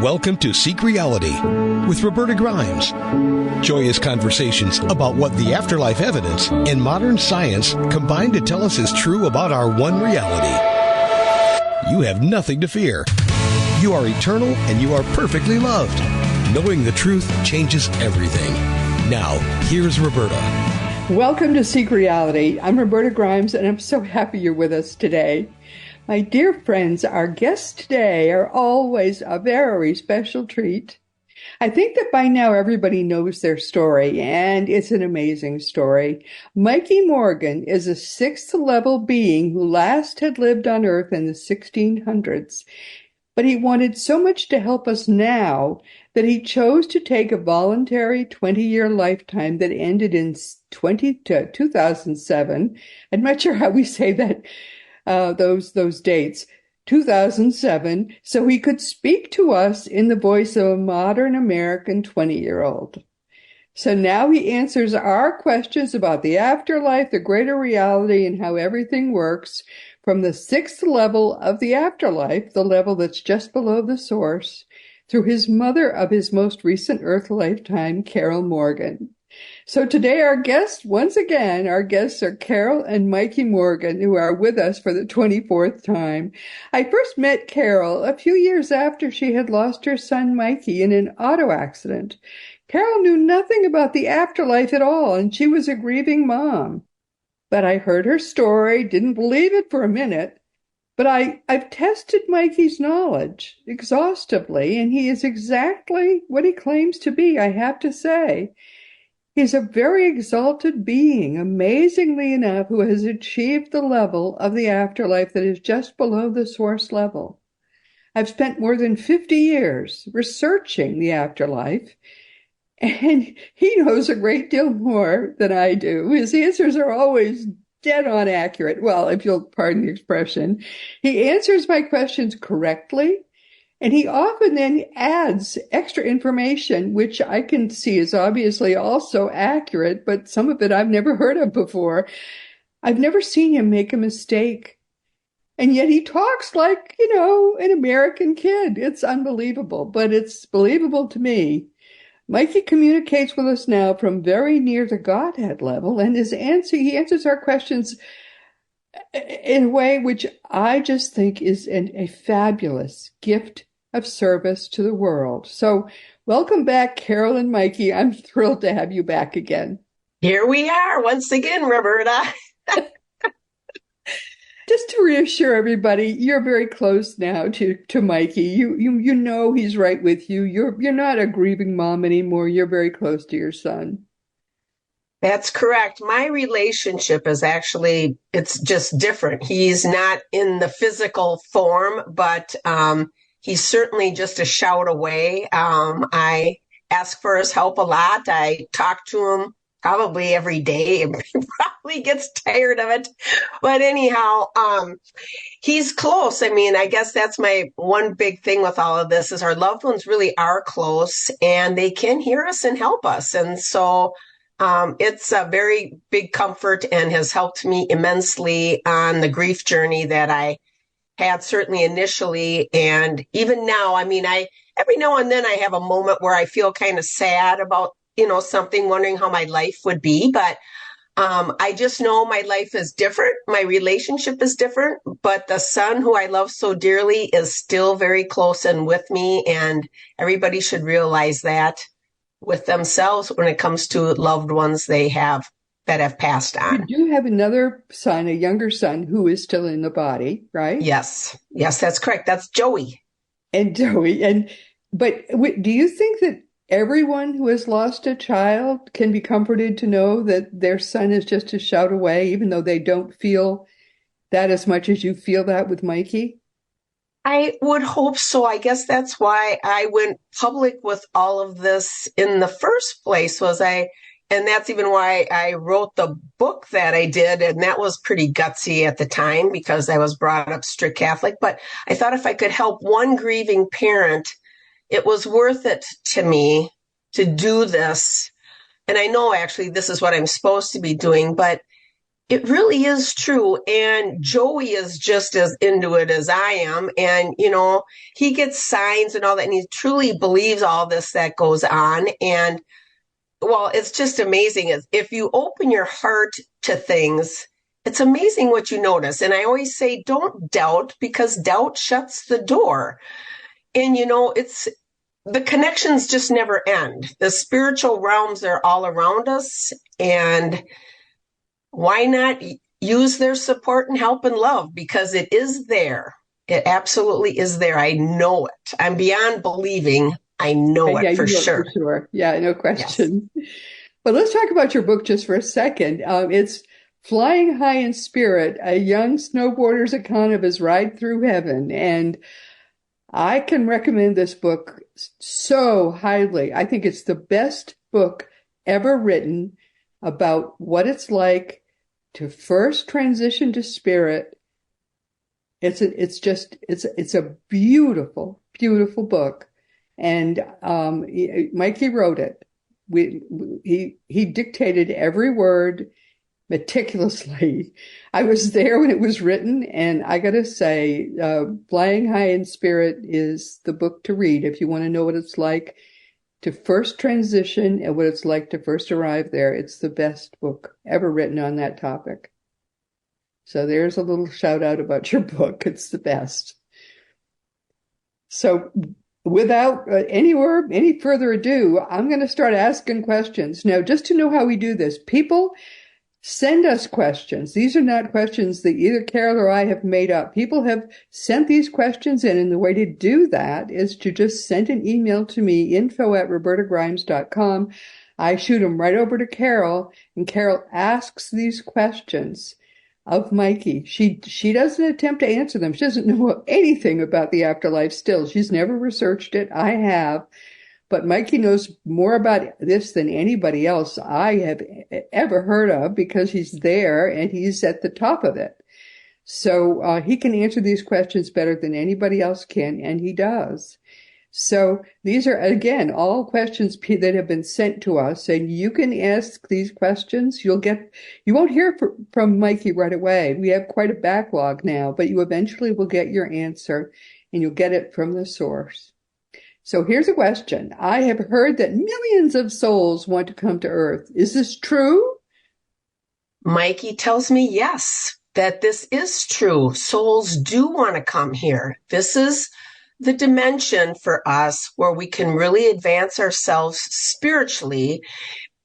Welcome to Seek Reality with Roberta Grimes. Joyous conversations about what the afterlife evidence and modern science combine to tell us is true about our one reality. You have nothing to fear. You are eternal and you are perfectly loved. Knowing the truth changes everything. Now, here's Roberta. Welcome to Seek Reality. I'm Roberta Grimes, and I'm so happy you're with us today. My dear friends, our guests today are always a very special treat. I think that by now everybody knows their story, and it's an amazing story. Mikey Morgan is a sixth-level being who last had lived on Earth in the 1600s. But he wanted so much to help us now that he chose to take a voluntary 20-year lifetime that ended in 2007. I'm not sure how we say that. Those dates, 2007, so he could speak to us in the voice of a modern American 20-year-old. So now he answers our questions about the afterlife, the greater reality, and how everything works from the sixth level of the afterlife, the level that's just below the source, through his mother of his most recent Earth lifetime, Carol Morgan. So today our guests are Carol and Mikey Morgan, who are with us for the 24th time. I first met Carol a few years after she had lost her son Mikey in an auto accident. Carol knew nothing about the afterlife at all, and she was a grieving mom. But I heard her story, didn't believe it for a minute, but I've tested Mikey's knowledge exhaustively, and he is exactly what he claims to be, I have to say. He's a very exalted being, amazingly enough, who has achieved the level of the afterlife that is just below the source level. I've spent more than 50 years researching the afterlife, and he knows a great deal more than I do. His answers are always dead on accurate. Well, if you'll pardon the expression. He answers my questions correctly. And he often then adds extra information, which I can see is obviously also accurate, but some of it I've never heard of before. I've never seen him make a mistake. And yet he talks like, an American kid. It's unbelievable, but it's believable to me. Mikey communicates with us now from very near the Godhead level, and he answers our questions in a way which I just think is a fabulous gift of service to the world. So welcome back, Carol and Mikey. I'm thrilled to have you back again. Here we are once again, Roberta. Just to reassure everybody, you're very close now to Mikey. You know he's right with you. You're not a grieving mom anymore. You're very close to your son. That's correct. My relationship is it's just different. He's not in the physical form, but he's certainly just a shout away. I ask for his help a lot. I talk to him probably every day and he probably gets tired of it. But anyhow, he's close. I mean, I guess that's my one big thing with all of this is our loved ones really are close and they can hear us and help us. And so it's a very big comfort and has helped me immensely on the grief journey that I had certainly initially. And even now, I mean, every now and then I have a moment where I feel kind of sad about, something, wondering how my life would be. But I just know my life is different. My relationship is different, but the son who I love so dearly is still very close and with me. And everybody should realize that with themselves when it comes to loved ones they have that have passed on. You do have another son, a younger son, who is still in the body, right? Yes, that's correct. That's Joey. And Joey. But do you think that everyone who has lost a child can be comforted to know that their son is just a shout away, even though they don't feel that as much as you feel that with Mikey? I would hope so. I guess that's why I went public with all of this in the first place and that's even why I wrote the book that I did. And that was pretty gutsy at the time because I was brought up strict Catholic. But I thought if I could help one grieving parent, it was worth it to me to do this. And I know actually this is what I'm supposed to be doing, but It really is true. And Joey is just as into it as I am. And, he gets signs and all that, and he truly believes all this that goes on. And well, it's just amazing. If you open your heart to things, it's amazing what you notice. And I always say, don't doubt, because doubt shuts the door. And, it's the connections just never end. The spiritual realms are all around us. And why not use their support and help and love? Because it is there. It absolutely is there. I know it. I'm beyond believing. I know Yeah, it for you know it sure. for sure. Yeah, no Yes. question. But let's talk about your book just for a second. It's Flying High in Spirit, a young snowboarder's account of his ride through heaven. And I can recommend this book so highly. I think it's the best book ever written about what it's like to first transition to spirit. It's a beautiful, beautiful book. And Mikey wrote it. He dictated every word meticulously. I was there when it was written, and I got to say, Flying High in Spirit is the book to read if you want to know what it's like to first transition and what it's like to first arrive there. It's the best book ever written on that topic. So there's a little shout out about your book. It's the best. So without any further ado, I'm going to start asking questions. Now, just to know how we do this, people send us questions. These are not questions that either Carol or I have made up. People have sent these questions in, and the way to do that is to just send an email to me, info@robertagrimes.com. I shoot them right over to Carol, and Carol asks these questions of Mikey. She doesn't attempt to answer them. She doesn't know anything about the afterlife still. She's never researched it. I have. But Mikey knows more about this than anybody else I have ever heard of, because he's there and he's at the top of it. So he can answer these questions better than anybody else can, and he does. So these are, again, all questions that have been sent to us, and you can ask these questions. You won't hear from Mikey right away. We have quite a backlog now, but you eventually will get your answer, and you'll get it from the source. So here's a question. I have heard that millions of souls want to come to Earth. Is this true? Mikey tells me yes, that this is true. Souls do want to come here. This is the dimension for us where we can really advance ourselves spiritually,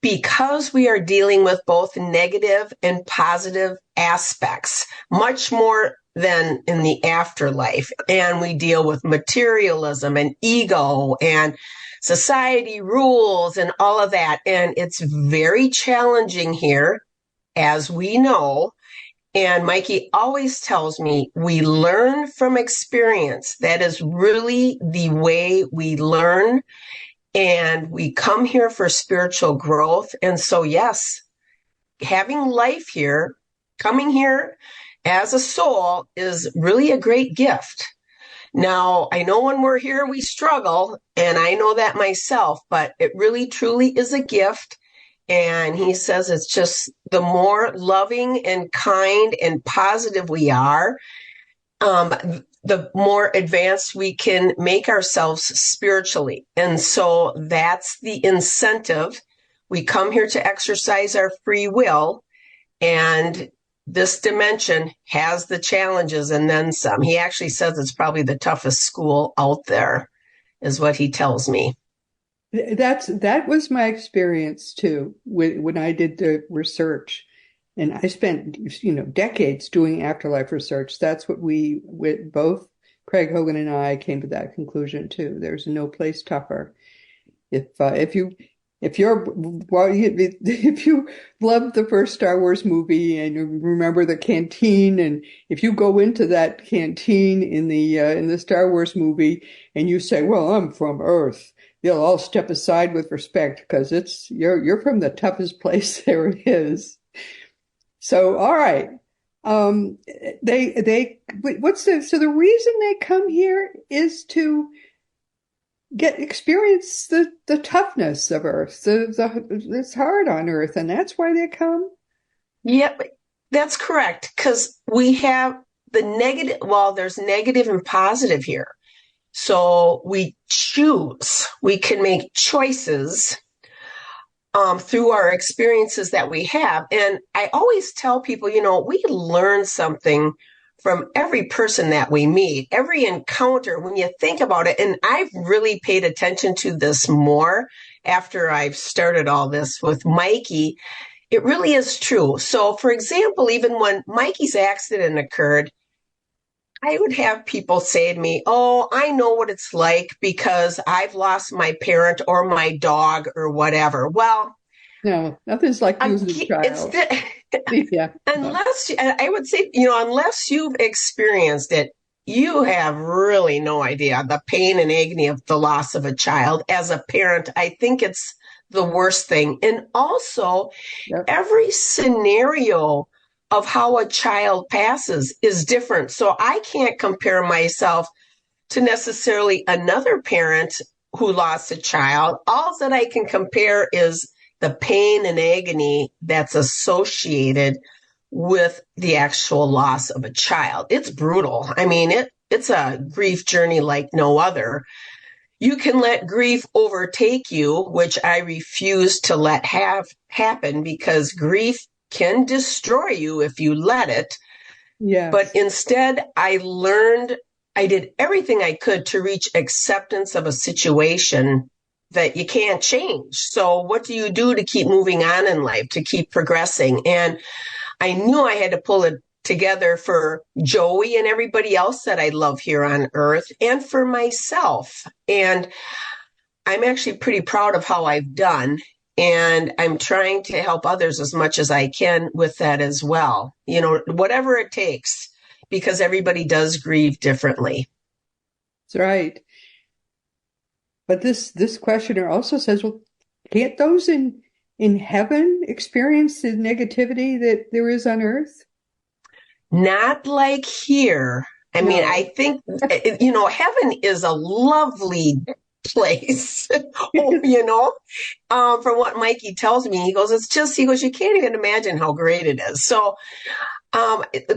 because we are dealing with both negative and positive aspects, much more than in the afterlife. And we deal with materialism and ego and society rules and all of that. And it's very challenging here, as we know. And Mikey always tells me we learn from experience. That is really the way we learn. And we come here for spiritual growth. And so, yes, having life here, coming here as a soul, is really a great gift. Now, I know when we're here, we struggle, and I know that myself, but it really, truly is a gift. And he says it's just the more loving and kind and positive we are, the more advanced we can make ourselves spiritually. And so that's the incentive. We come here to exercise our free will, and this dimension has the challenges and then some. He actually says it's probably the toughest school out there, is what he tells me. That was my experience too when I did the research, and I spent decades doing afterlife research. That's what both Craig Hogan and I came to that conclusion too. There's no place tougher. If you love the first Star Wars movie and you remember the canteen, and if you go into that canteen in the Star Wars movie and you say, "Well, I'm from Earth," they'll all step aside with respect, because you're from the toughest place there is. So, all right. So the reason they come here is to experience the toughness of Earth. It's hard on Earth, and that's why they come. Yep. That's correct. Because we have the negative, well, there's negative and positive here. So we choose, we can make choices through our experiences that we have. And I always tell people, we learn something from every person that we meet, every encounter, when you think about it. And I've really paid attention to this more after I've started all this with Mikey. It really is true. So, for example, even when Mikey's accident occurred, I would have people say to me, "Oh, I know what it's like because I've lost my parent or my dog or whatever." Well, No, nothing's like losing a it's child. Yeah. unless I would say, unless you've experienced it, you have really no idea the pain and agony of the loss of a child. As a parent, I think it's the worst thing. And also, Yep. every scenario of how a child passes is different. So I can't compare myself to necessarily another parent who lost a child. All that I can compare is the pain and agony that's associated with the actual loss of a child. It's brutal. I mean, it's a grief journey like no other. You can let grief overtake you, which I refuse to let happen because grief can destroy you if you let it. Yes. But instead, I did everything I could to reach acceptance of a situation that you can't change. So what do you do to keep moving on in life, to keep progressing? And I knew I had to pull it together for Joey and everybody else that I love here on earth and for myself. And I'm actually pretty proud of how I've done. And I'm trying to help others as much as I can with that as well. Whatever it takes, because everybody does grieve differently. That's right. But this questioner also says, well, can't those in heaven experience the negativity that there is on earth? Not like here. I mean, I think, heaven is a lovely place. From what Mikey tells me, he goes, you can't even imagine how great it is. So,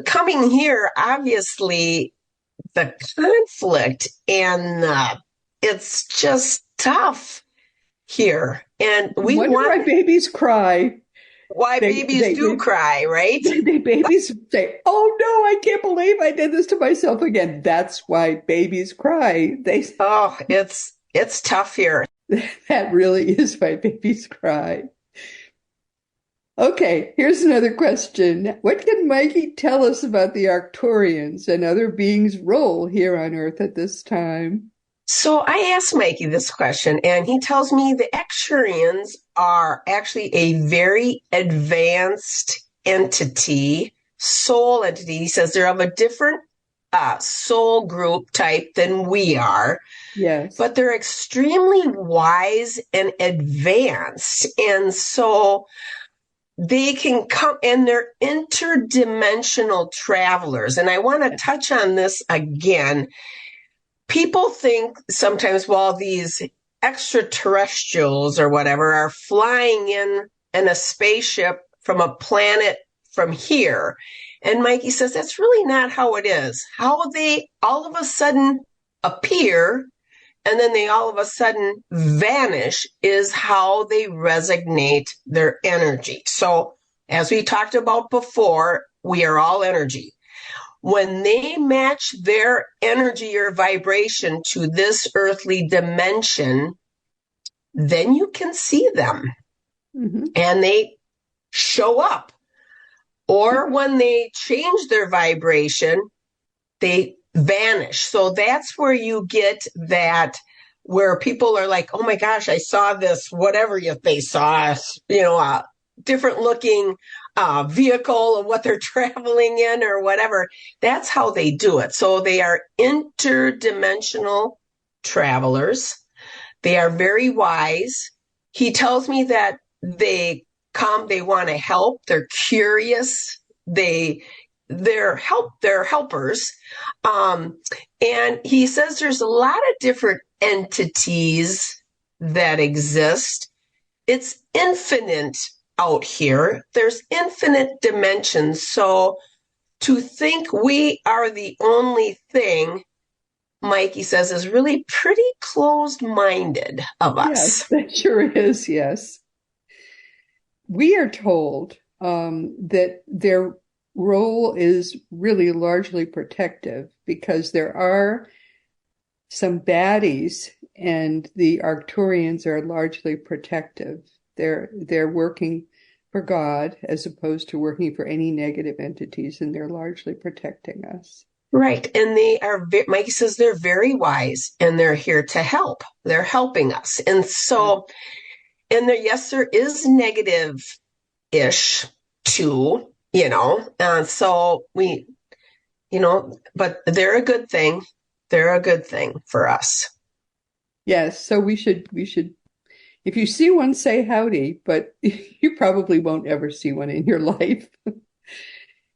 coming here, obviously, the conflict and it's just tough here. And we wonder why babies cry. Why babies do cry, right? Babies say, "Oh no, I can't believe I did this to myself again." That's why babies cry. It's tough here. That really is why babies cry. Okay, here's another question. What can Mikey tell us about the Arcturians and other beings' role here on Earth at this time? So I asked Mikey this question, and he tells me the Arcturians are actually a very advanced entity, soul entity. He says they're of a different soul group type than we are. Yes. But they're extremely wise and advanced. And so they can come, and they're interdimensional travelers. And I want to touch on this again. People think sometimes, well, these extraterrestrials or whatever are flying in a spaceship from a planet from here. And Mikey says that's really not how it is. How they all of a sudden appear and then they all of a sudden vanish is how they resonate their energy. So as we talked about before, we are all energy. When they match their energy or vibration to this earthly dimension, then you can see them. Mm-hmm. And they show up. Or when they change their vibration, they vanish. So that's where you get that, where people are like, "Oh my gosh, I saw this," whatever they saw, a different looking vehicle or what they're traveling in or whatever. That's how they do it. So they are interdimensional travelers. They are very wise. He tells me that they come, they want to help, they're curious, they're helpers. And he says there's a lot of different entities that exist. It's infinite out here. There's infinite dimensions. So to think we are the only thing, Mikey says, is really pretty closed-minded of Yes, us. that sure is. Yes. We are told that their role is really largely protective because there are some baddies, and the Arcturians are largely protective. They're working for God as opposed to working for any negative entities, and they're largely protecting us. Right. And they are, Mikey says they're very wise and they're here to help. They're helping us. And so, and there, yes, there is negative-ish too, so we, but they're a good thing. They're a good thing for us. Yes, so we should, if you see one, say howdy, but you probably won't ever see one in your life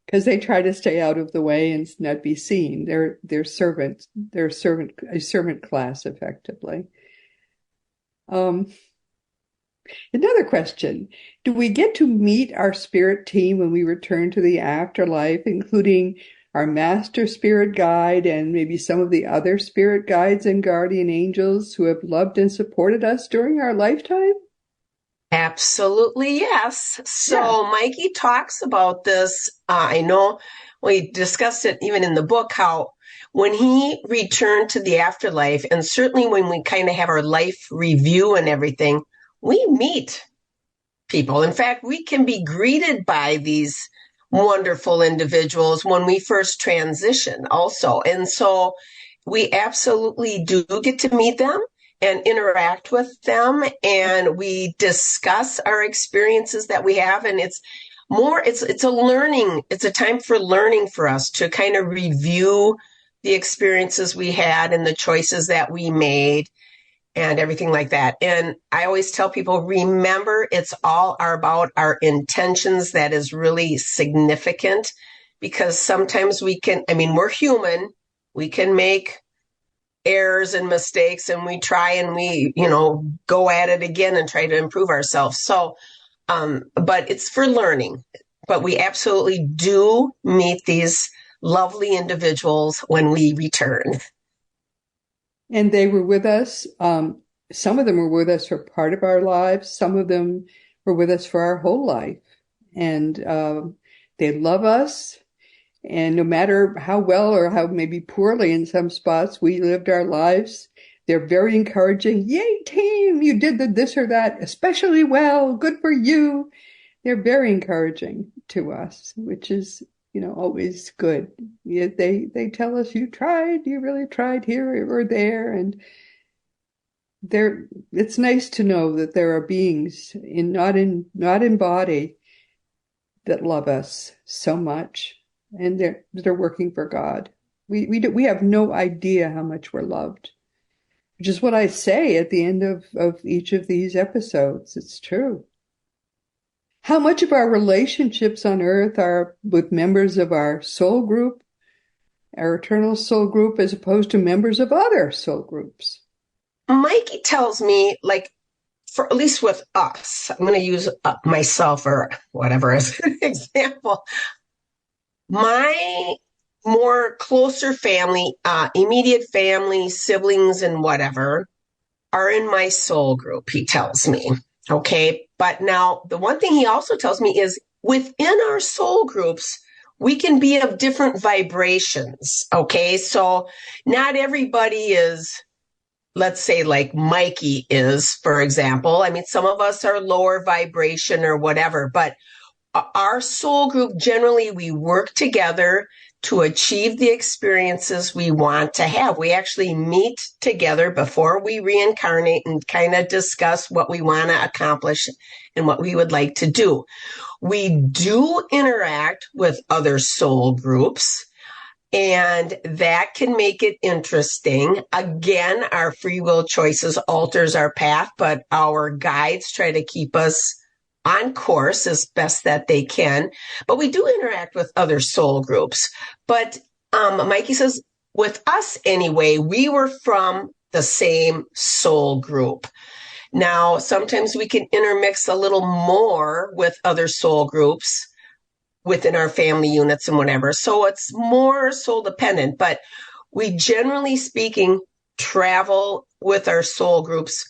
because they try to stay out of the way and not be seen. They're servants. They're a servant class, effectively. Another question. Do we get to meet our spirit team when we return to the afterlife, including our master spirit guide and maybe some of the other spirit guides and guardian angels who have loved and supported us during our lifetime? Absolutely, yes. So Yeah. Mikey talks about this. I know we discussed it even in the book, how when he returned to the afterlife, and certainly when we kind of have our life review and everything, we meet people. In fact, we can be greeted by these wonderful individuals when we first transition also. And so we absolutely do get to meet them and interact with them, and we discuss our experiences that we have. And it's a time for learning for us to kind of review the experiences we had and the choices that we made and everything like that. And I always tell people, remember, it's all about our intentions that is really significant, because sometimes we're human, we can make errors and mistakes, and we try and we, go at it again and try to improve ourselves. So, but it's for learning. But we absolutely do meet these lovely individuals when we return. And they were with us. Some of them were with us for part of our lives. Some of them were with us for our whole life. And they love us. And no matter how well or how maybe poorly in some spots we lived our lives, they're very encouraging. Yay, team, you did this or that especially well. Good for you. They're very encouraging to us, which is, always good. Yeah, they tell us you really tried here or there. And it's nice to know that there are beings not in body that love us so much, and they're working for God. We have no idea how much we're loved, which is what I say at the end of each of these episodes. It's true. How much of our relationships on earth are with members of our soul group, our eternal soul group, as opposed to members of other soul groups? Mikey tells me, like, for at least with us, I'm going to use myself or whatever as an example. My more closer family, immediate family, siblings, and whatever are in my soul group, he tells me. Okay. But now the one thing he also tells me is within our soul groups, we can be of different vibrations. Okay. So not everybody is, let's say, like Mikey is, for example. I mean, some of us are lower vibration or whatever, but our soul group, generally, we work together to achieve the experiences we want to have. We actually meet together before we reincarnate and kind of discuss what we want to accomplish and what we would like to do. We do interact with other soul groups, and that can make it interesting. Again, our free will choices alters our path, but our guides try to keep us on course as best that they can. But we do interact with other soul groups. But Mikey says, with us anyway, we were from the same soul group. Now, sometimes we can intermix a little more with other soul groups within our family units and whatever. So it's more soul dependent, but we generally speaking travel with our soul groups,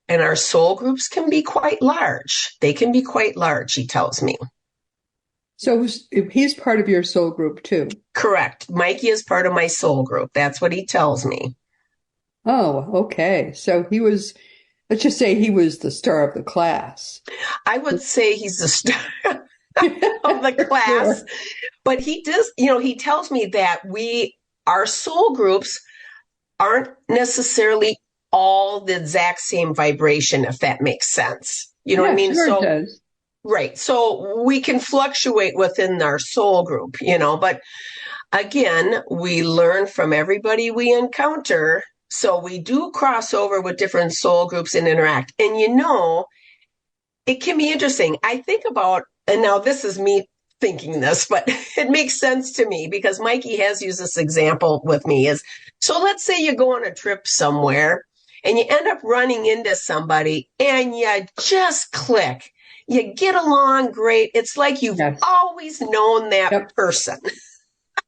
and our soul groups can be quite large. They can be quite large, he tells me. So he's part of your soul group too? Correct. Mikey is part of my soul group. That's what he tells me. Oh, okay. So he was, let's just say he was the star of the class. I would say he's the star of the class, Sure. but he does, he tells me that our soul groups aren't necessarily all the exact same vibration, if that makes sense. You know what I mean? Sure So, it does. right. So we can fluctuate within our soul group, but again, we learn from everybody we encounter. So we do cross over with different soul groups and interact. And it can be interesting. I think about, and now this is me thinking this, but it makes sense to me because Mikey has used this example with me so let's say you go on a trip somewhere and you end up running into somebody and you just click. You get along great. It's like you've always known that person.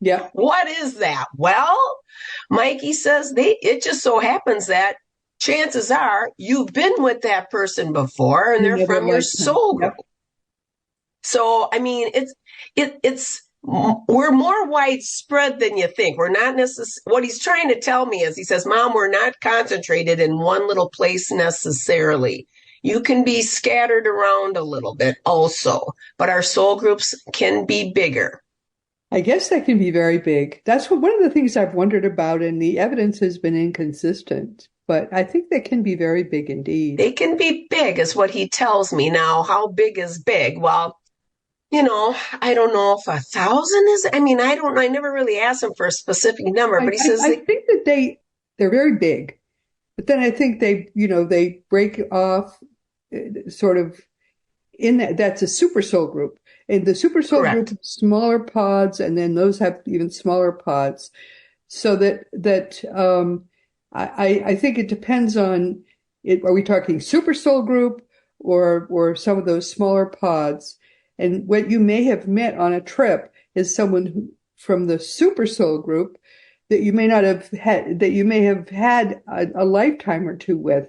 Yep. What is that? Well, Mikey says it just so happens that chances are you've been with that person before and they're from your soul group. Yep. So, I mean, we're more widespread than you think. We're not what he's trying to tell me is he says, Mom, we're not concentrated in one little place necessarily. You can be scattered around a little bit also, but our soul groups can be bigger. I guess that can be very big. That's one of the things I've wondered about, and the evidence has been inconsistent. But I think they can be very big indeed. They can be big, is what he tells me. Now, how big is big? Well, I don't know if 1,000 is. I mean, I don't know. I never really asked him for a specific number, but he says I think that they're very big, but then I think they break off sort of in that's a super soul group. And the super soul group, smaller pods, and then those have even smaller pods. So I think it depends on it. Are we talking super soul group or some of those smaller pods? And what you may have met on a trip is someone from the super soul group that you may not have had, that you may have had a lifetime or two with,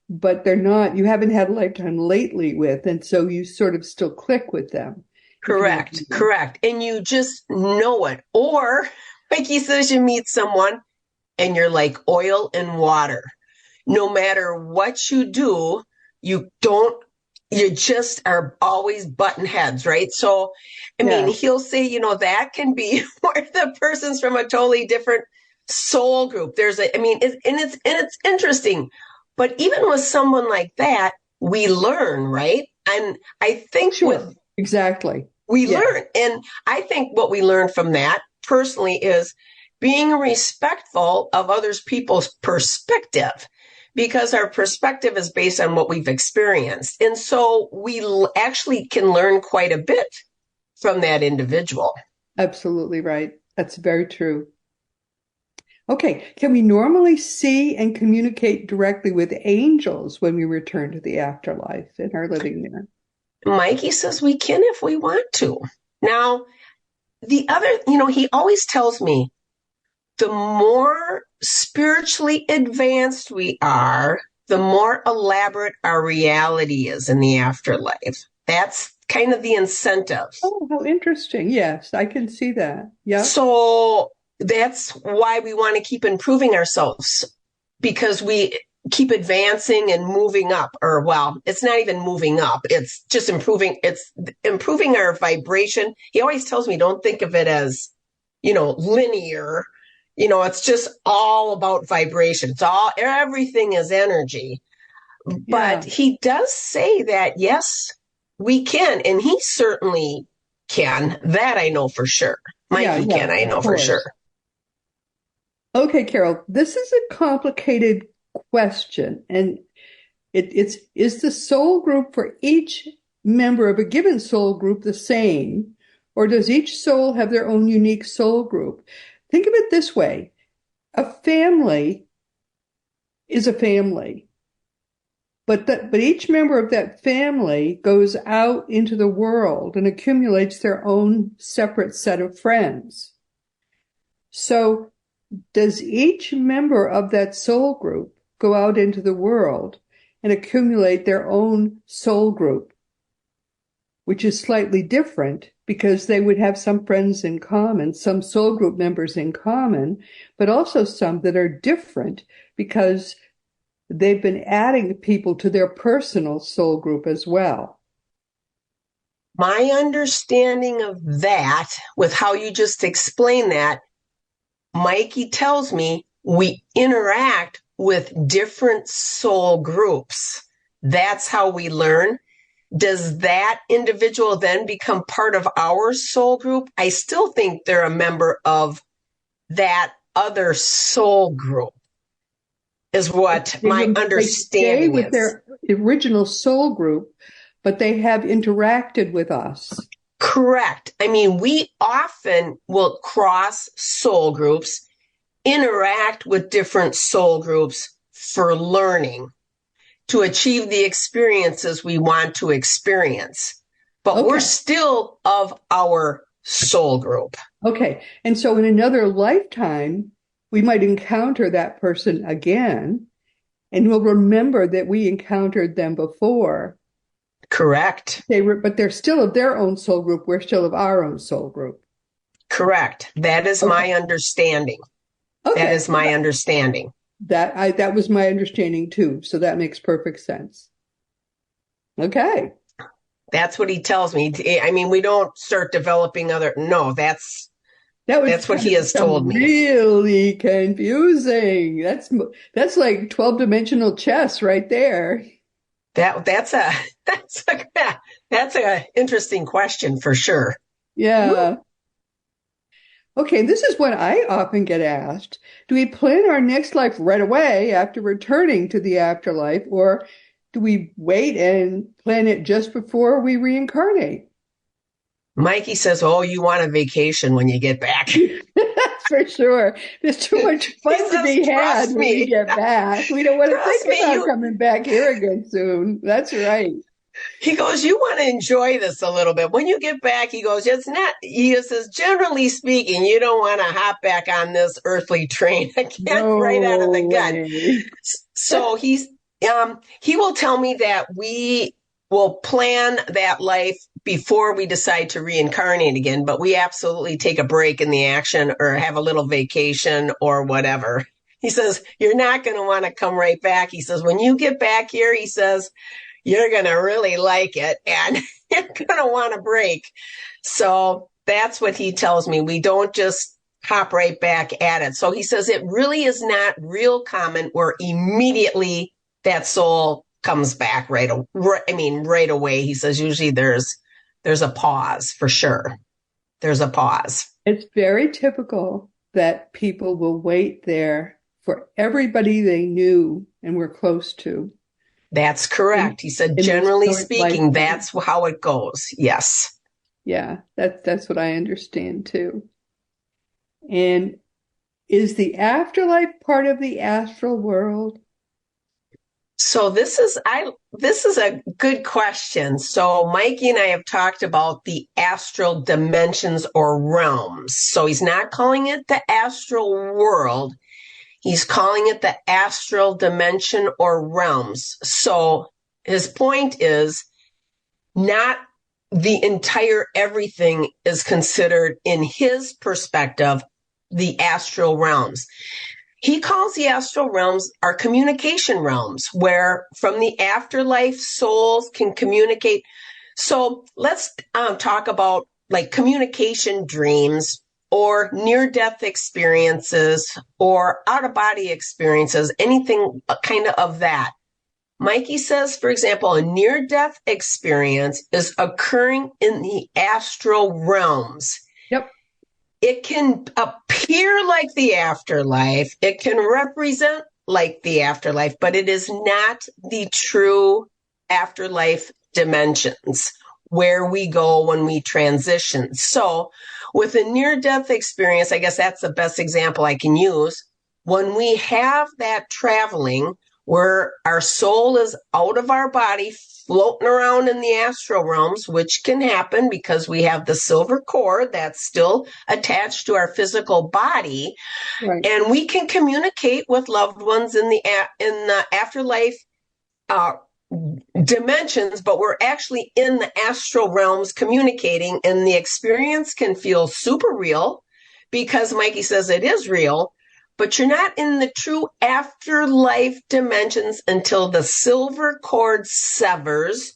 but you haven't had a lifetime lately with. And so you sort of still click with them. Correct. And you just know it. Or, like he says, you meet someone and you're like oil and water. No matter what you do, you just are always button heads, right? So, I mean, he'll say, that can be where the person's from a totally different soul group. It's interesting. But even with someone like that, we learn, right? And I think exactly. We learn. And I think what we learn from that personally is being respectful of others people's perspective, because our perspective is based on what we've experienced. And so we actually can learn quite a bit from that individual. Absolutely right. That's very true. Okay. Can we normally see and communicate directly with angels when we return to the afterlife and are living there? Mikey says we can if we want to. Now, the other, he always tells me the more spiritually advanced we are, the more elaborate our reality is in the afterlife. That's kind of the incentive. Oh, how interesting. Yes, I can see that. Yeah. So that's why we want to keep improving ourselves, because we keep advancing and moving up, it's not even moving up. It's just improving. It's improving our vibration. He always tells me, don't think of it as, linear. It's just all about vibration. Everything is energy. But he does say that, yes, we can. And he certainly can. That I know for sure. Mikey can, I know for sure. Okay, Carol, this is a complicated question. And is the soul group for each member of a given soul group the same? Or does each soul have their own unique soul group? Think of it this way. A family is a family. but each member of that family goes out into the world and accumulates their own separate set of friends. So does each member of that soul group go out into the world and accumulate their own soul group, which is slightly different because they would have some friends in common, some soul group members in common, but also some that are different because they've been adding people to their personal soul group as well. My understanding of that, with how you just explained that, Mikey tells me we interact with different soul groups. That's how we learn. Does that individual then become part of our soul group? I still think they're a member of that other soul group, is what my understanding with is. Their original soul group, but they have interacted with us. Correct. I mean, we often will cross soul groups, interact with different soul groups for learning, to achieve the experiences we want to experience. But we're still of our soul group. Okay. And so in another lifetime, we might encounter that person again, and we'll remember that we encountered them before. Correct. But they're still of their own soul group. We're still of our own soul group. Correct. That is my understanding. That is my understanding. That was my understanding too. So that makes perfect sense. Okay. That's what he tells me. I mean, we don't start developing that's what he has told me. Really confusing. That's like 12-dimensional chess right there. That's a interesting question for sure. Yeah. Okay, this is what I often get asked. Do we plan our next life right away after returning to the afterlife, or do we wait and plan it just before we reincarnate? Mikey says, "Oh, you want a vacation when you get back." For sure. There's too much fun to be had when we get back. We don't want to think about coming back here again soon. That's right. He goes, "You want to enjoy this a little bit. When you get back," he goes, he says, "generally speaking, you don't want to hop back on this earthly train again right out of the gun." So he will tell me that we will plan that life before we decide to reincarnate again, but we absolutely take a break in the action or have a little vacation or whatever. He says, "You're not going to want to come right back." He says, "When you get back here," he says, "you're going to really like it and you're going to want a break." So that's what he tells me. We don't just hop right back at it. So he says it really is not real common where immediately that soul comes back right away. He says usually there's a pause for sure. There's a pause. It's very typical that people will wait there for everybody they knew and were close to. That's correct. He said, generally speaking, that's how it goes. Yes. Yeah, that's what I understand too. And is the afterlife part of the astral world? So this is a good question. So Mikey and I have talked about the astral dimensions or realms. So he's not calling it the astral world. He's calling it the astral dimension or realms. So his point is not the entire everything is considered in his perspective, the astral realms. He calls the astral realms our communication realms, where from the afterlife souls can communicate. So let's talk about like communication dreams or near-death experiences or out-of-body experiences, anything kind of that. Mikey says, for example, a near-death experience is occurring in the astral realms. Yep. It can appear like the afterlife. It can represent like the afterlife, but it is not the true afterlife dimensions where we go when we transition. So with a near-death experience, I guess that's the best example I can use. When we have that traveling, where our soul is out of our body, floating around in the astral realms, which can happen because we have the silver cord that's still attached to our physical body. Right. And we can communicate with loved ones in the afterlife dimensions, but we're actually in the astral realms communicating, and the experience can feel super real because Mikey says it is real, but you're not in the true afterlife dimensions until the silver cord severs.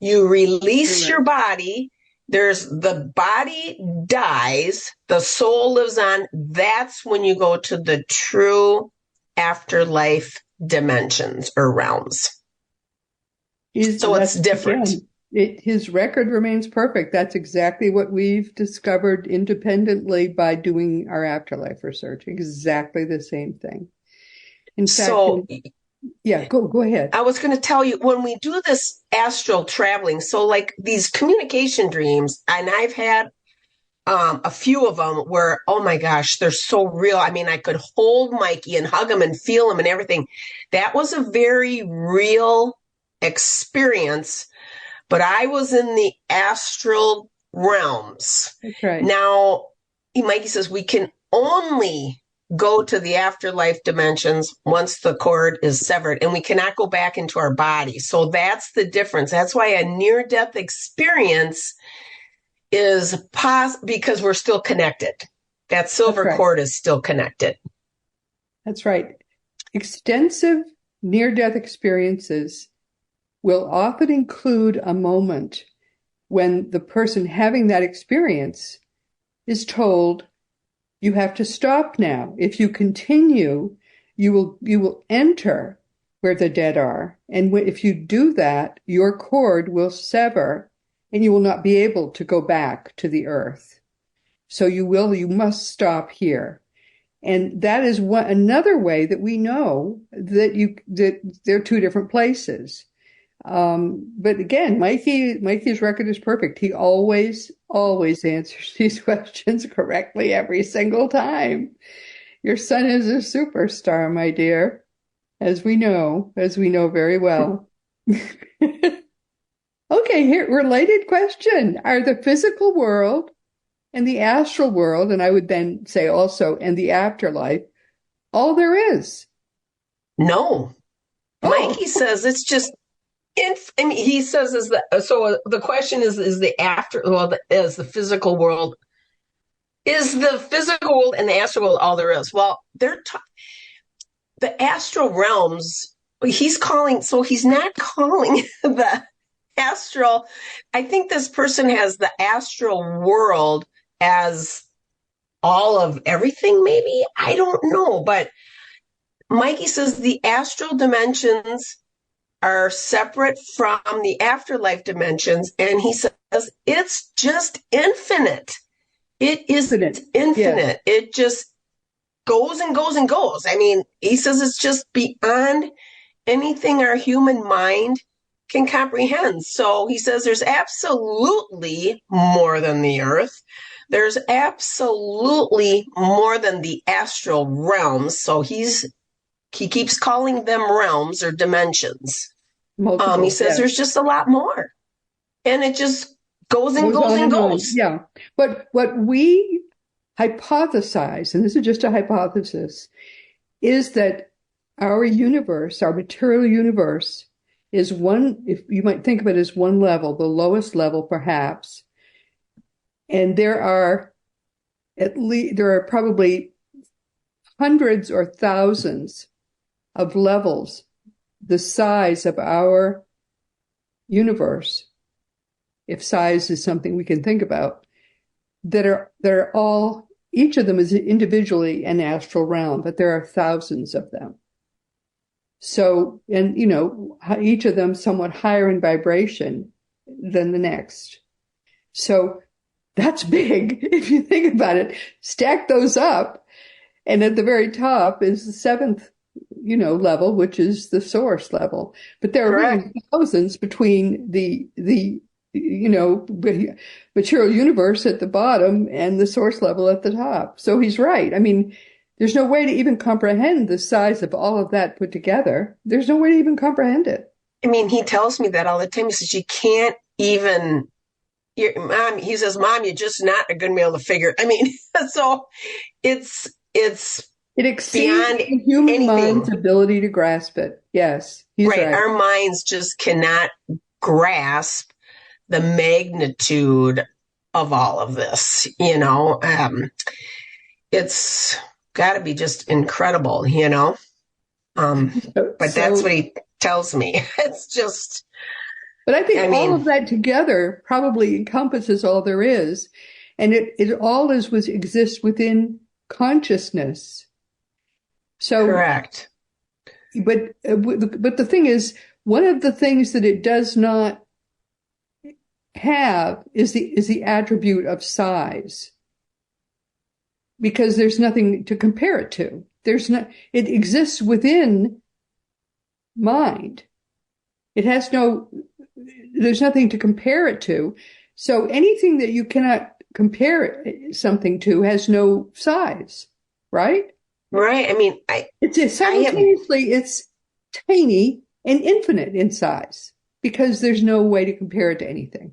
You release your body. The body dies. The soul lives on. That's when you go to the true afterlife dimensions or realms. So it's different. Again, his record remains perfect. That's exactly what we've discovered independently by doing our afterlife research. Exactly the same thing. In fact, go ahead. I was going to tell you, when we do this astral traveling, so like these communication dreams, and I've had a few of them where, oh my gosh, they're so real. I mean, I could hold Mikey and hug him and feel him and everything. That was a very real experience, but I was in the astral realms. Okay. Now, Mikey says we can only go to the afterlife dimensions once the cord is severed, and we cannot go back into our body. So that's the difference. That's why a near-death experience is because we're still connected. That silver cord is still connected. That's right. Extensive near-death experiences will often include a moment when the person having that experience is told, you have to stop now. If you continue, you will enter where the dead are. And if you do that, your cord will sever and you will not be able to go back to the earth. So you must stop here. And that is another way that we know that they're two different places. But again, Mikey's record is perfect. He always answers these questions correctly every single time. Your son is a superstar, my dear, as we know very well. Okay, here, related question. Are the physical world and the astral world, and I would then say also, and the afterlife, all there is? No. Mikey says it's just he says the question is the physical world, is the physical world and the astral world all there is? Well, the astral realms, he's not calling the astral. I think this person has the astral world as all of everything, maybe. I don't know, but Mikey says the astral dimensions are separate from the afterlife dimensions, and he says it's just infinite. It is infinite. Yes. It just goes and goes and goes. I mean, he says it's just beyond anything our human mind can comprehend. So he says there's absolutely more than the earth. There's absolutely more than the astral realms. So he keeps calling them realms or dimensions. He says there's just a lot more, and it just goes and goes and goes. Yeah. But what we hypothesize, and this is just a hypothesis, is that our universe, our material universe, is if you might think of it as one level, the lowest level perhaps. And there are probably hundreds or thousands of levels the size of our universe, if size is something we can think about, that are all, each of them is individually an astral realm, but there are thousands of them. So, and each of them somewhat higher in vibration than the next. So that's big if you think about it. Stack those up, and at the very top is the seventh level, which is the source level. But there are really thousands between the material universe at the bottom and the source level at the top. So he's right. I mean, There's no way to even comprehend the size of all of that put together. There's no way to even comprehend it. I mean, he tells me that all the time. He says, you can't even, Mom, he says, Mom, you're just not going to be able to figure. I mean, so it's it exceeds beyond the human anything. mind's ability to grasp it. Yes, he's right. Our minds just cannot grasp the magnitude of all of this, you know. It's got to be just incredible, you know. But that's what he tells me. It's just. But I think all of that together probably encompasses all there is, and it all exists within consciousness. So correct. But the thing is, one of the things that it does not have is the attribute of size, because there's nothing to compare it to. It exists within mind. There's nothing to compare it to. So anything that you cannot compare something to has no size, right? Right. I mean, it's tiny and infinite in size, because there's no way to compare it to anything.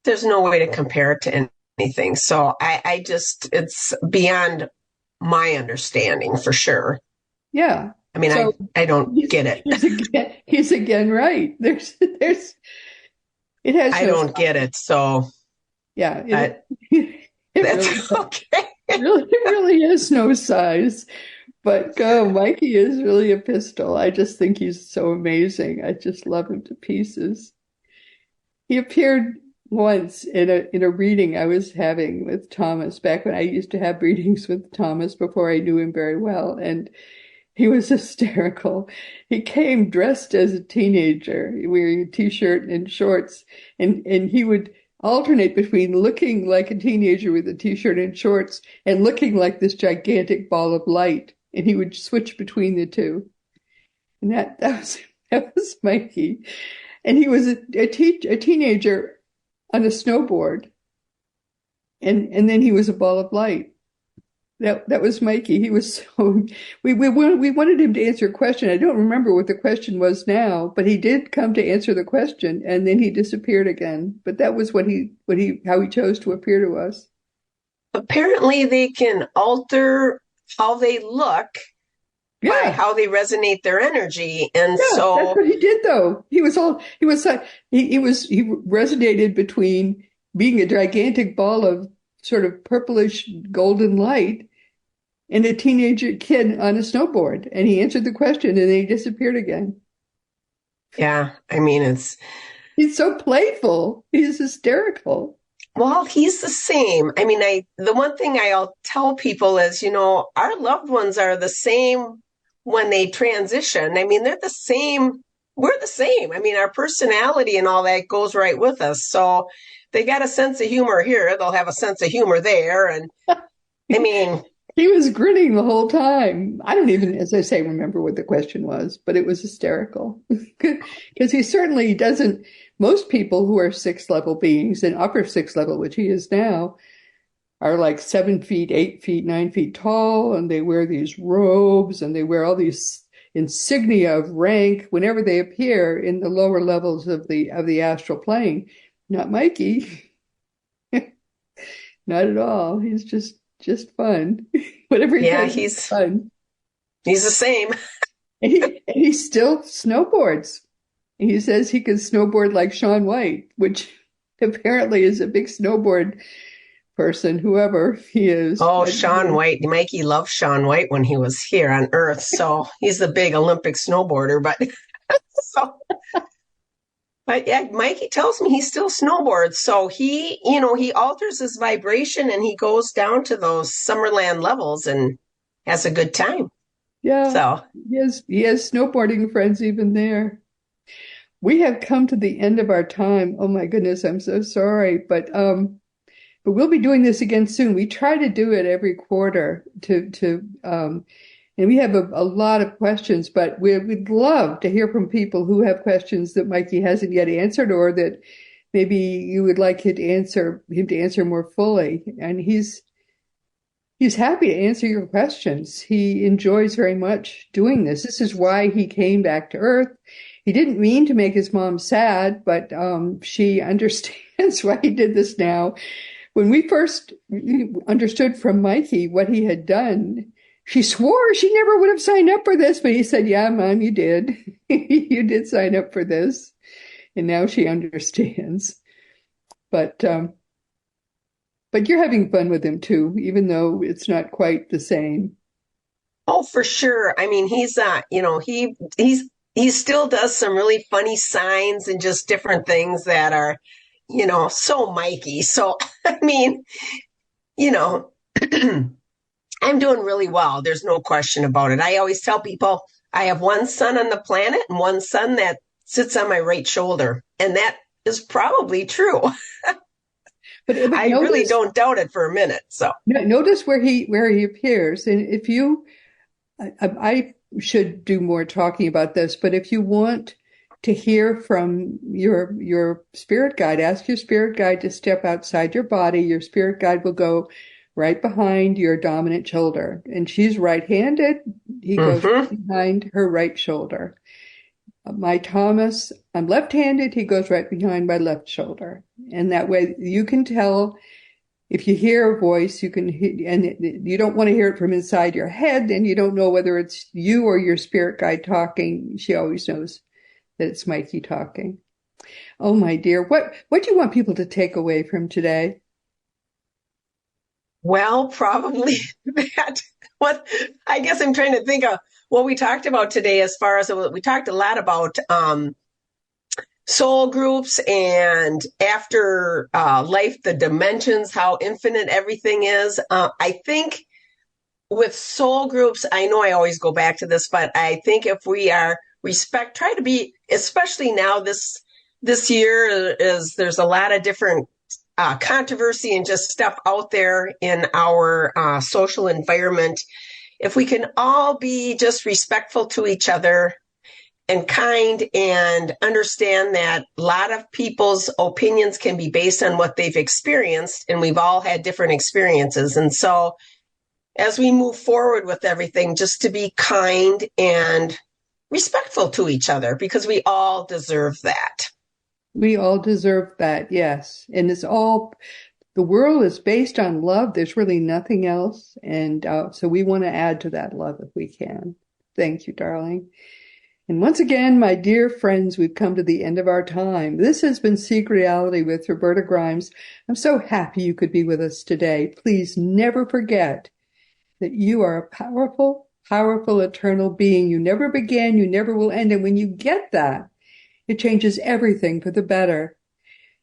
There's no way to compare it to anything. So it's beyond my understanding for sure. Yeah. I mean, so I don't get it. He's again right. It has. I don't get it. So yeah, that's really, okay. It really is no size. But Mikey is really a pistol. I just think he's so amazing. I just love him to pieces. He appeared once in a reading I was having with Thomas, back when I used to have readings with Thomas before I knew him very well, and he was hysterical. He came dressed as a teenager, wearing a t-shirt and shorts, and he would alternate between looking like a teenager with a t-shirt and shorts and looking like this gigantic ball of light. And he would switch between the two. And that was Mikey. And he was a teenager on a snowboard. And then he was a ball of light. That was Mikey. He was so, we wanted him to answer a question. I don't remember what the question was now, but he did come to answer the question, and then he disappeared again. But that was how he chose to appear to us. Apparently they can alter how they look by how they resonate their energy. And so that's what he did, though. He resonated between being a gigantic ball of sort of purplish golden light and a teenager kid on a snowboard. And he answered the question, and then he disappeared again. Yeah. I mean, he's so playful. He's hysterical. Well, he's the same. I mean, the one thing I'll tell people is, you know, our loved ones are the same when they transition. I mean, they're the same. We're the same. I mean, our personality and all that goes right with us. So they got a sense of humor here. They'll have a sense of humor there. And I mean, he was grinning the whole time. I don't even, as I say, remember what the question was, but it was hysterical, because he certainly doesn't. Most people who are 6th level beings, and upper 6th level, which he is now, are like 7 feet, 8 feet, 9 feet tall, and they wear these robes, and they wear all these insignia of rank whenever they appear in the lower levels of the astral plane. Not Mikey. Not at all. He's just fun. Whatever he does, he's fun. He's the same. And he still snowboards. He says he can snowboard like Shaun White, which apparently is a big snowboard person, whoever he is. Oh, Shaun White. Mikey loved Shaun White when he was here on Earth. So he's the big Olympic snowboarder. But yeah, Mikey tells me he still snowboards. So he alters his vibration, and he goes down to those Summerland levels and has a good time. Yeah. So he has snowboarding friends even there. We have come to the end of our time. Oh my goodness, I'm so sorry. But we'll be doing this again soon. We try to do it every quarter and we have a lot of questions, but we'd love to hear from people who have questions that Mikey hasn't yet answered, or that maybe you would like him to answer more fully. And he's He's happy to answer your questions. He enjoys very much doing this. This is why he came back to Earth. He didn't mean to make his mom sad, but she understands why he did this now. When we first understood from Mikey what he had done, she swore she never would have signed up for this, but he said, yeah, Mom, you did. You did sign up for this. And now she understands. But you're having fun with him too, even though it's not quite the same. Oh, for sure. I mean, he's he still does some really funny signs and just different things that are, so Mikey. So, I mean, you know, I'm doing really well. There's no question about it. I always tell people I have one son on the planet and one son that sits on my right shoulder. And that is probably true. But I really don't doubt it for a minute. So notice where he appears. And if you, I should do more talking about this, but if you want to hear from your spirit guide, ask your spirit guide to step outside your body. Your spirit guide will go right behind your dominant shoulder. And she's right-handed. He goes right behind her right shoulder. My Thomas, I'm left-handed. He goes right behind my left shoulder. And that way you can tell if you hear a voice, you can hear, and you don't want to hear it from inside your head, and you don't know whether it's you or your spirit guide talking. She always knows that it's Mikey talking. Oh, my dear, what do you want people to take away from today? Well, probably that. What I guess I'm trying to think of what we talked about today. As far as we talked a lot about soul groups and after life, the dimensions, how infinite everything is. I think with soul groups, I know I always go back to this, but I think if we are try to be, especially now this year there's a lot of different controversy and just stuff out there in our social environment. If we can all be just respectful to each other and kind and understand that a lot of people's opinions can be based on what they've experienced, and we've all had different experiences. And so as we move forward with everything, just to be kind and respectful to each other, because we all deserve that. We all deserve that, yes. And the world is based on love. There's really nothing else. And so we want to add to that love if we can. Thank you, darling. And once again, my dear friends, we've come to the end of our time. This has been Seek Reality with Roberta Grimes. I'm so happy you could be with us today. Please never forget that you are a powerful, powerful, eternal being. You never began, you never will end. And when you get that, it changes everything for the better.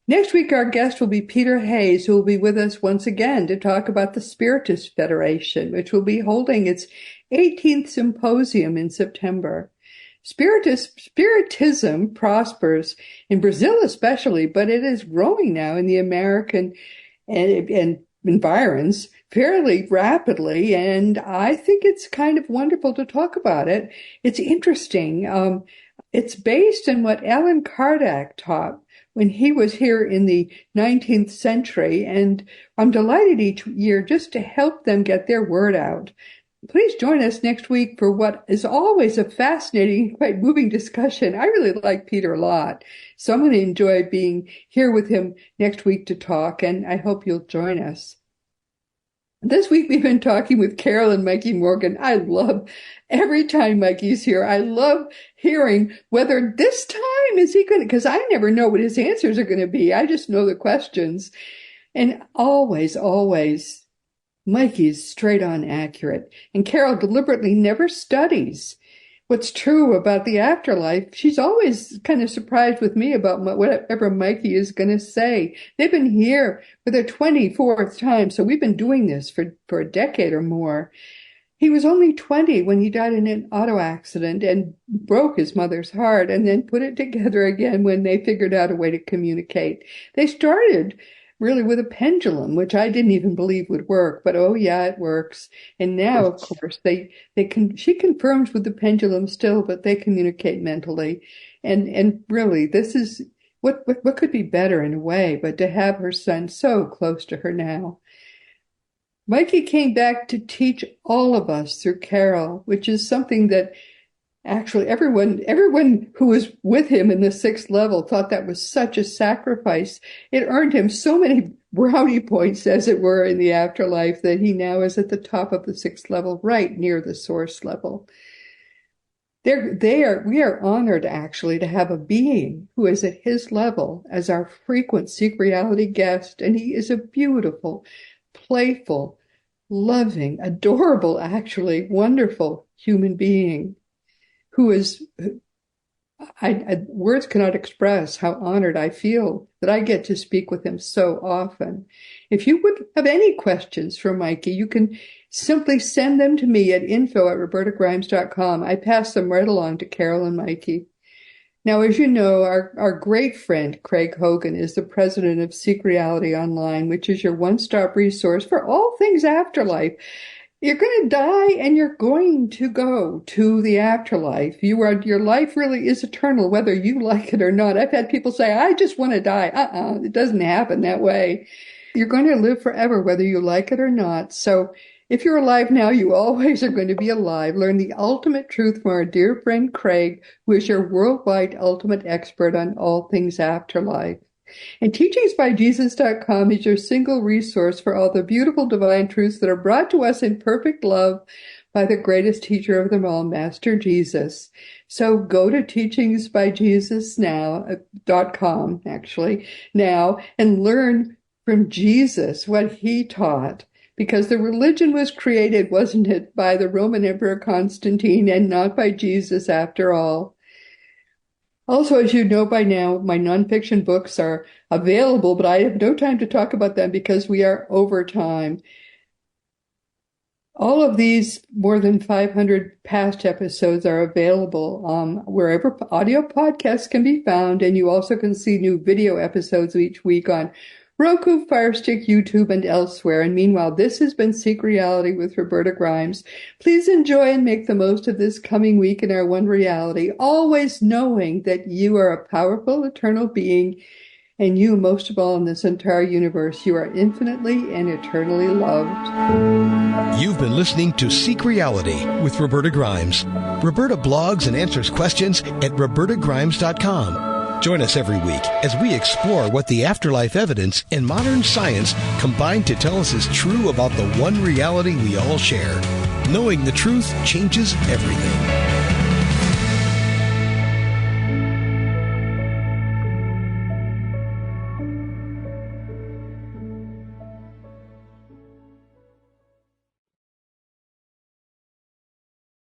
Next week, our guest will be Peter Hayes, who will be with us once again to talk about the Spiritist Federation, which will be holding its 18th symposium in September. Spiritism prospers in Brazil especially, but it is growing now in the American and environs fairly rapidly, and I think it's kind of wonderful to talk about it. It's interesting. It's based on what Allan Kardec taught when he was here in the 19th century, and I'm delighted each year just to help them get their word out. Please join us next week for what is always a fascinating, quite moving discussion. I really like Peter a lot, so I'm going to enjoy being here with him next week to talk, and I hope you'll join us. This week we've been talking with Carol and Mikey Morgan. I love every time Mikey's here. I love hearing whether this time is he going to, because I never know what his answers are going to be. I just know the questions. And always, always, Mikey's straight on accurate. And Carol deliberately never studies what's true about the afterlife. She's always kind of surprised with me about whatever Mikey is going to say. They've been here for their 24th time, so we've been doing this for a decade or more. He was only 20 when he died in an auto accident and broke his mother's heart, and then put it together again when they figured out a way to communicate. They started really with a pendulum, which I didn't even believe would work, but oh yeah, it works. And now, of course, she confirms with the pendulum still, but they communicate mentally. And really, this is what could be better in a way, but to have her son so close to her now. Mikey came back to teach all of us through Carol, which is something that actually everyone who was with him in the 6th level thought that was such a sacrifice. It earned him so many brownie points, as it were, in the afterlife that he now is at the top of the 6th level, right near the source level. We are honored actually to have a being who is at his level as our frequent Seek Reality guest, and he is a beautiful, playful, loving, adorable, actually wonderful human being who is, words cannot express how honored I feel that I get to speak with him so often. If you would have any questions for Mikey, you can simply send them to me at info@robertagrimes.com. I pass them right along to Carol and Mikey. Now, as you know, our great friend Craig Hogan is the president of Seek Reality Online, which is your one-stop resource for all things afterlife. You're going to die and you're going to go to the afterlife. Your life really is eternal, whether you like it or not. I've had people say, I just want to die. It doesn't happen that way. You're going to live forever, whether you like it or not. So if you're alive now, you always are going to be alive. Learn the ultimate truth from our dear friend Craig, who is your worldwide ultimate expert on all things afterlife. And teachingsbyjesus.com is your single resource for all the beautiful divine truths that are brought to us in perfect love by the greatest teacher of them all, Master Jesus. So go to teachingsbyjesusnow.com, now, and learn from Jesus what he taught. Because the religion was created, wasn't it, by the Roman Emperor Constantine and not by Jesus after all. Also, as you know by now, my nonfiction books are available, but I have no time to talk about them because we are over time. All of these more than 500 past episodes are available wherever audio podcasts can be found, and you also can see new video episodes each week on Roku, Fire Stick, YouTube, and elsewhere. And meanwhile, this has been Seek Reality with Roberta Grimes. Please enjoy and make the most of this coming week in our one reality, always knowing that you are a powerful, eternal being, and you, most of all in this entire universe, you are infinitely and eternally loved. You've been listening to Seek Reality with Roberta Grimes. Roberta blogs and answers questions at robertagrimes.com. Join us every week as we explore what the afterlife evidence and modern science combine to tell us is true about the one reality we all share. Knowing the truth changes everything.